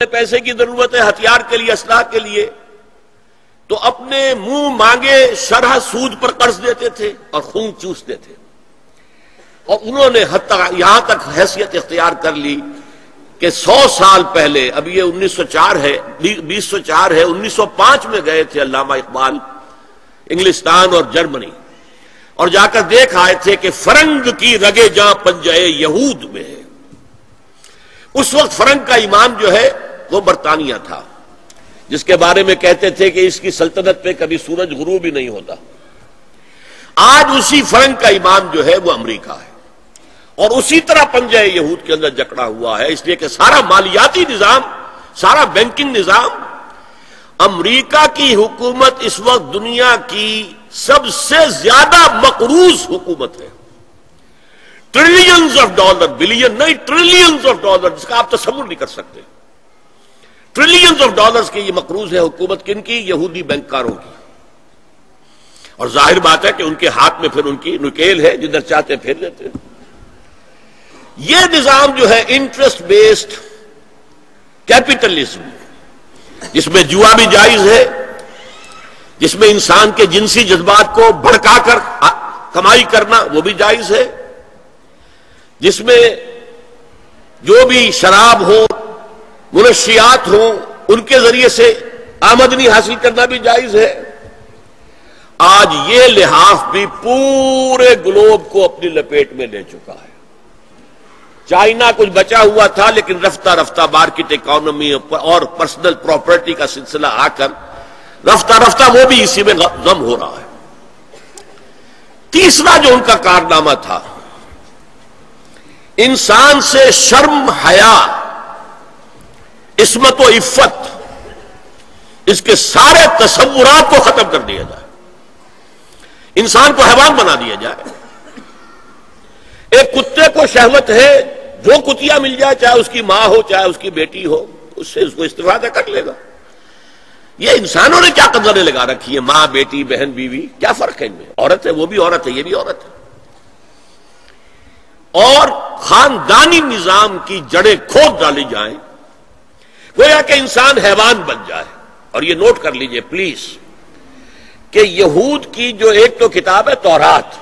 پیسے کی ضرورت ہے ہتھیار کے لیے، اسلحہ کے لیے، تو اپنے منہ مانگے شرح سود پر قرض دیتے تھے اور خون چوستے تھے. اور انہوں نے یہاں تک حیثیت اختیار کر لی کہ 100 سال پہلے، اب یہ 1904 ہے، 2004 ہے، 1905 میں گئے تھے علامہ اقبال انگلستان اور جرمنی، اور جا کر دیکھ آئے تھے کہ فرنگ کی رگے جاں پنجے یہود میں ہے. اس وقت فرنگ کا امام جو ہے وہ برطانیہ تھا، جس کے بارے میں کہتے تھے کہ اس کی سلطنت پہ کبھی سورج غروب ہی نہیں ہوتا. آج اسی فرنگ کا امام جو ہے وہ امریکہ ہے، اور اسی طرح پنجہ یہود کے اندر جکڑا ہوا ہے، اس لیے کہ سارا مالیاتی نظام، سارا بینکنگ نظام، امریکہ کی حکومت اس وقت دنیا کی سب سے زیادہ مقروض حکومت ہے. ٹریلینز آف ڈالر، بلین نہیں، ٹریلینز آف ڈالر، جس کا آپ تصور نہیں کر سکتے. ٹریلینز آف ڈالرز کی یہ مقروض ہے حکومت کن کی؟ یہودی بینکاروں کی. اور ظاہر بات ہے کہ ان کے ہاتھ میں پھر ان کی نکیل ہے، جدھر چاہتے پھیر دیتے ہیں. یہ نظام جو ہے انٹرسٹ بیسڈ کیپٹلزم، جس میں جوا بھی جائز ہے، جس میں انسان کے جنسی جذبات کو بھڑکا کر کمائی کرنا وہ بھی جائز ہے، جس میں جو بھی شراب ہو، منشیات ہوں، ان کے ذریعے سے آمدنی حاصل کرنا بھی جائز ہے. آج یہ لحاف بھی پورے گلوب کو اپنی لپیٹ میں لے چکا ہے. چائنا کچھ بچا ہوا تھا، لیکن رفتہ رفتہ مارکیٹ اکانومی اور پرسنل پراپرٹی کا سلسلہ آ کر رفتہ رفتہ وہ بھی اسی میں غم ہو رہا ہے. تیسرا جو ان کا کارنامہ تھا، انسان سے شرم، حیا، عصمت و عفت، اس کے سارے تصورات کو ختم کر دیا جائے، انسان کو حیوان بنا دیا جائے. ایک کتے کو شہوت ہے، جو کتیا مل جائے، چاہے اس کی ماں ہو چاہے اس کی بیٹی ہو، اس سے اس کو استفادہ کر لے گا. یہ انسانوں نے کیا قدریں لگا رکھی ہے؟ ماں، بیٹی، بہن، بیوی، کیا فرق ہے ان میں؟ عورت ہے وہ بھی عورت ہے، یہ بھی عورت ہے. اور خاندانی نظام کی جڑیں کھود ڈالی جائیں، گویا کہ انسان حیوان بن جائے. اور یہ نوٹ کر لیجئے پلیز کہ یہود کی جو ایک تو کتاب ہے تورات،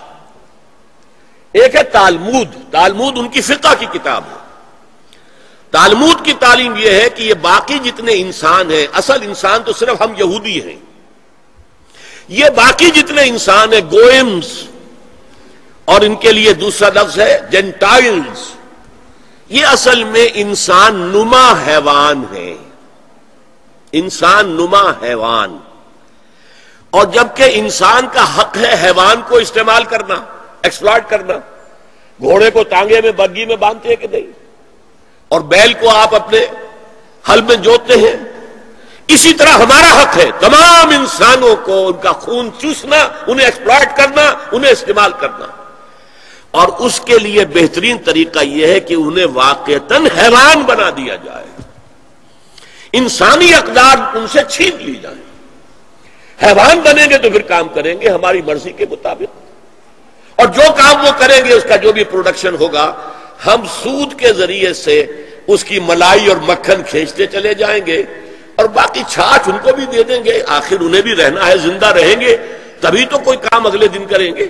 ایک ہے تالمود. تالمود ان کی فقہ کی کتاب ہے. تالمود کی تعلیم یہ ہے کہ یہ باقی جتنے انسان ہیں، اصل انسان تو صرف ہم یہودی ہیں، یہ باقی جتنے انسان ہیں گوئمز، اور ان کے لیے دوسرا لفظ ہے جینٹائلز، یہ اصل میں انسان نما حیوان ہیں، انسان نما حیوان. اور جبکہ انسان کا حق ہے حیوان کو استعمال کرنا، ایکسپلائٹ کرنا. گھوڑے کو تانگے میں، بگی میں باندھتے ہیں کہ نہیں، اور بیل کو آپ اپنے ہل میں جوتتے ہیں. اسی طرح ہمارا حق ہے تمام انسانوں کو ان کا خون چوسنا، انہیں ایکسپلائٹ کرنا، انہیں استعمال کرنا. اور اس کے لیے بہترین طریقہ یہ ہے کہ انہیں واقعتاً حیوان بنا دیا جائے، انسانی اقدار ان سے چھین لی جائیں. حیوان بنیں گے تو پھر کام کریں گے ہماری مرضی کے مطابق، اور جو کام وہ کریں گے، اس کا جو بھی پروڈکشن ہوگا، ہم سود کے ذریعے سے اس کی ملائی اور مکھن کھینچتے چلے جائیں گے، اور باقی چھاچھ ان کو بھی دے دیں گے. آخر انہیں بھی رہنا ہے، زندہ رہیں گے تبھی تو کوئی کام اگلے دن کریں گے.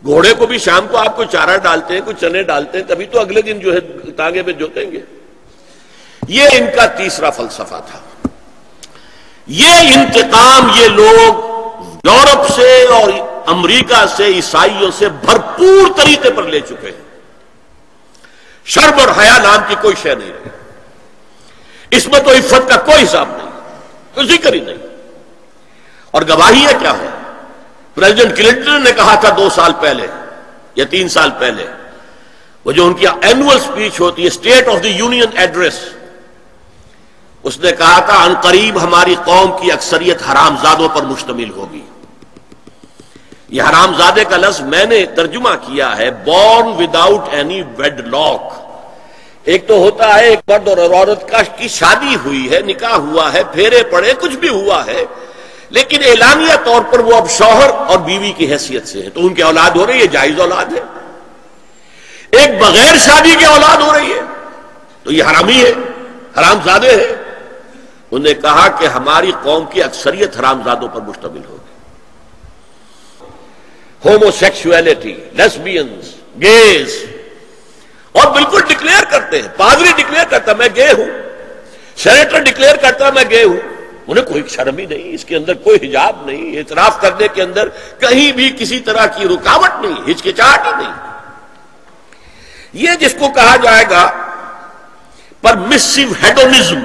گھوڑے کو بھی شام کو آپ کو چارہ ڈالتے ہیں، کوئی چنے ڈالتے ہیں، تبھی تو اگلے دن جو ہے تانگے میں جوتیں گے. یہ ان کا تیسرا فلسفہ تھا. یہ انتقام یہ لوگ یورپ سے اور امریکہ سے، عیسائیوں سے بھرپور طریقے پر لے چکے ہیں. شرم اور حیا نام کی کوئی شے نہیں رہی، عصمت و عفت کا کوئی حساب نہیں، کوئی ذکر ہی نہیں. اور گواہی ہے کیا ہے؟ پریزیڈنٹ کلنٹن نے کہا تھا 2 سال پہلے یا 3 سال پہلے، وہ جو ان کی اینول سپیچ ہوتی ہے، state of the union address, اس نے کہا تھا ان قریب ہماری قوم کی اکثریت حرام زادوں پر مشتمل ہوگی. یہ حرام زادے کا لفظ میں نے ترجمہ کیا ہے born without any wedlock. ایک تو ہوتا ہے ایک مرد اور عورت کی شادی ہوئی ہے، نکاح ہوا ہے، پھیرے پڑے، کچھ بھی ہوا ہے، لیکن اعلانیہ طور پر وہ اب شوہر اور بیوی کی حیثیت سے ہے، تو ان کی اولاد ہو رہی ہے، جائز اولاد ہے. ایک بغیر شادی کی اولاد ہو رہی ہے تو یہ حرامی ہے، حرامزادے ہیں. انہوں نے کہا کہ ہماری قوم کی اکثریت حرامزادوں پر مشتمل ہوگی. ہومو سیکسولیٹی، لیسبینز، گیز، اور بالکل ڈکلیئر کرتے ہیں. پادری ڈکلیئر کرتا میں گے ہوں، سینیٹر ڈکلیئر کرتا میں گے ہوں. انہیں کوئی شرم ہی نہیں، اس کے اندر کوئی حجاب نہیں، اعتراف کرنے کے اندر کہیں بھی کسی طرح کی رکاوٹ نہیں، ہچکچاہٹ ہی نہیں. یہ جس کو کہا جائے گا پرمیسو ہیڈونزم،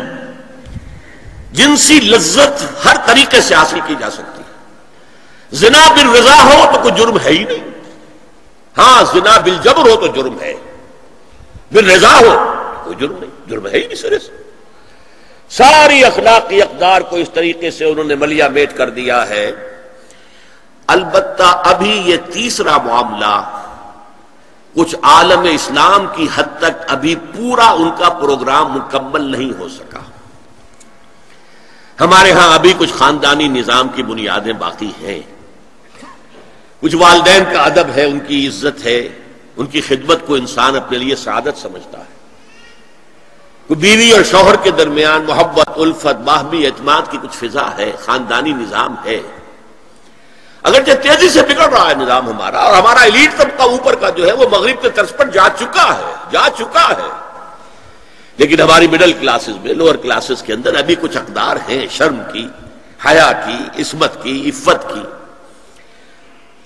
جنسی لذت ہر طریقے سے حاصل کی جا سکتی ہے. زنا بالرضا ہو تو کوئی جرم ہے ہی نہیں. ہاں زنا بالجبر ہو تو جرم ہے، بالرضا ہو کوئی جرم نہیں، جرم ہے ہی نہیں سرے سے. ساری اخلاقی اقدار کو اس طریقے سے انہوں نے ملیا میٹ کر دیا ہے. البتہ ابھی یہ تیسرا معاملہ کچھ عالم اسلام کی حد تک ابھی پورا ان کا پروگرام مکمل نہیں ہو سکا. ہمارے ہاں ابھی کچھ خاندانی نظام کی بنیادیں باقی ہیں. کچھ والدین کا ادب ہے، ان کی عزت ہے، ان کی خدمت کو انسان اپنے لیے سعادت سمجھتا ہے. بیوی اور شوہر کے درمیان محبت، الفت، باہمی اعتماد کی کچھ فضا ہے، خاندانی نظام ہے. اگرچہ تیزی سے بگڑ رہا ہے نظام ہمارا، اور ہمارا ایلیٹ طبقہ اوپر کا جو ہے وہ مغرب کے طرز پر جا چکا ہے، لیکن ہماری مڈل کلاسز میں، لوور کلاسز کے اندر ابھی کچھ اقدار ہیں شرم کی، حیا کی، عصمت کی، عفت کی.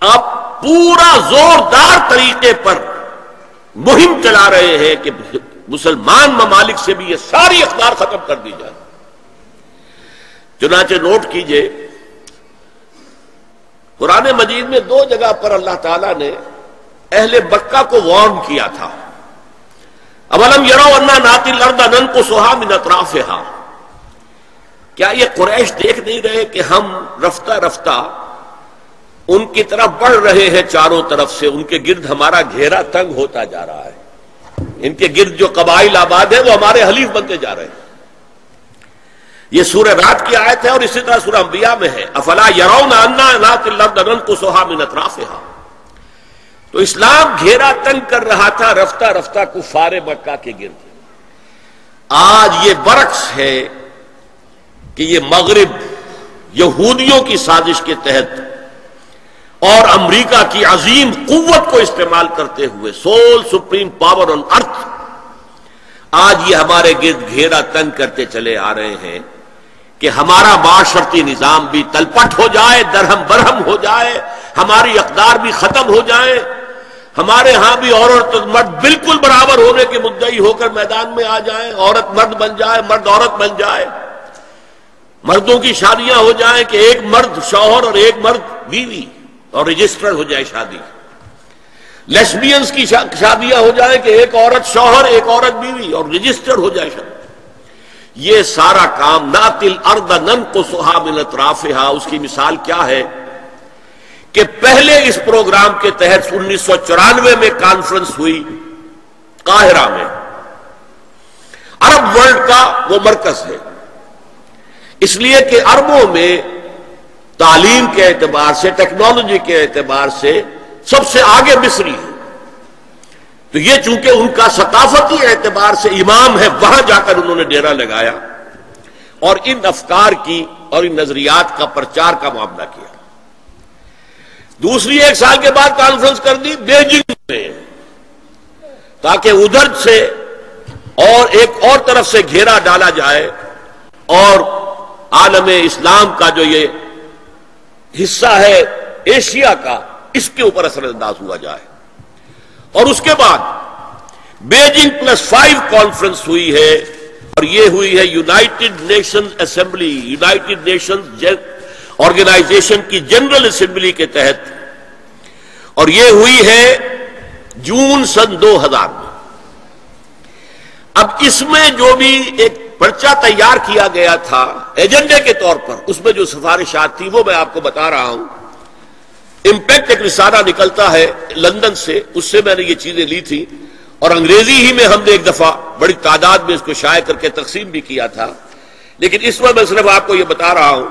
آپ پورا زوردار طریقے پر مہم چلا رہے ہیں کہ مسلمان ممالک سے بھی یہ ساری اقدار ختم کر دی جائے. چنانچہ نوٹ کیجئے، قرآن مجید میں 2 جگہ پر اللہ تعالیٰ نے اہل مکہ کو وارن کیا تھا. اولم یروا انا ناتی الارض ننقصها من اطرافها. کیا یہ قریش دیکھ نہیں رہے کہ ہم رفتہ رفتہ ان کی طرف بڑھ رہے ہیں، چاروں طرف سے ان کے گرد ہمارا گھیرا تنگ ہوتا جا رہا ہے. ان کے گرد جو قبائل آباد ہیں وہ ہمارے حلیف بنتے جا رہے ہیں. یہ سورہ رات کی آیت ہے، اور اسی طرح سورہ انبیاء میں ہے افلا یرون انا ناتی الارض ننقصها من اطرافها. تو اسلام گھیرا تنگ کر رہا تھا رفتہ رفتہ کفار مکہ کے گرد. آج یہ برعکس ہے کہ یہ مغرب یہودیوں کی سازش کے تحت اور امریکہ کی عظیم قوت کو استعمال کرتے ہوئے، سول سپریم پاور آن ارتھ، آج یہ ہمارے گرد گھیرا تنگ کرتے چلے آ رہے ہیں کہ ہمارا معاشرتی نظام بھی تلپٹ ہو جائے، درہم برہم ہو جائے، ہماری اقدار بھی ختم ہو جائے، ہمارے ہاں بھی عورت اور مرد بالکل برابر ہونے کے مدعی ہو کر میدان میں آ جائیں، عورت مرد بن جائے، مرد عورت بن جائے، مردوں کی شادیاں ہو جائیں کہ ایک مرد شوہر اور ایک مرد بیوی اور رجسٹر ہو جائے شادی. لیسبینز کی شادیاں ہو جائیں کہ ایک عورت شوہر ایک عورت بیوی اور رجسٹر ہو جائے شادی. یہ سارا کام ناتی الارض ننقصها من اطرافها، اس کی مثال کیا ہے کہ پہلے اس پروگرام کے تحت 1994 میں کانفرنس ہوئی قاہرہ میں. عرب ورلڈ کا وہ مرکز ہے، اس لیے کہ عربوں میں تعلیم کے اعتبار سے، ٹیکنالوجی کے اعتبار سے سب سے آگے مصری ہے. تو یہ چونکہ ان کا ثقافتی اعتبار سے امام ہے، وہاں جا کر انہوں نے ڈیرا لگایا اور ان افکار کی اور ان نظریات کا پرچار کا معاملہ کیا. دوسری 1 سال کے بعد کانفرنس کر دی بیجنگ میں، تاکہ ادھر سے اور ایک اور طرف سے گھیرا ڈالا جائے اور عالم اسلام کا جو یہ حصہ ہے ایشیا کا، اس کے اوپر اثر انداز ہوا جائے. اور اس کے بعد بیجنگ +5 کانفرنس ہوئی ہے، اور یہ ہوئی ہے United Nations Assembly, United Nations Organisation کی جنرل اسمبلی کے تحت، اور یہ ہوئی ہے جون سن 2000 میں. اب اس میں جو بھی ایک پرچہ تیار کیا گیا تھا ایجنڈے کے طور پر، اس میں جو سفارشات تھی وہ میں آپ کو بتا رہا ہوں. امپیکٹ ایک رسالہ نکلتا ہے لندن سے، اس سے میں نے یہ چیزیں لی تھی، اور انگریزی ہی میں ہم نے ایک دفعہ بڑی تعداد میں اس کو شائع کر کے تقسیم بھی کیا تھا. لیکن اس میں صرف آپ کو یہ بتا رہا ہوں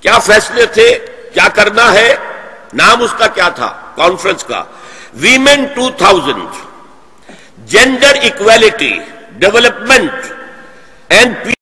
کیا فیصلے تھے، کیا کرنا ہے. نام اس کا کیا تھا کانفرنس کا؟ Women 2000، gender equality, development and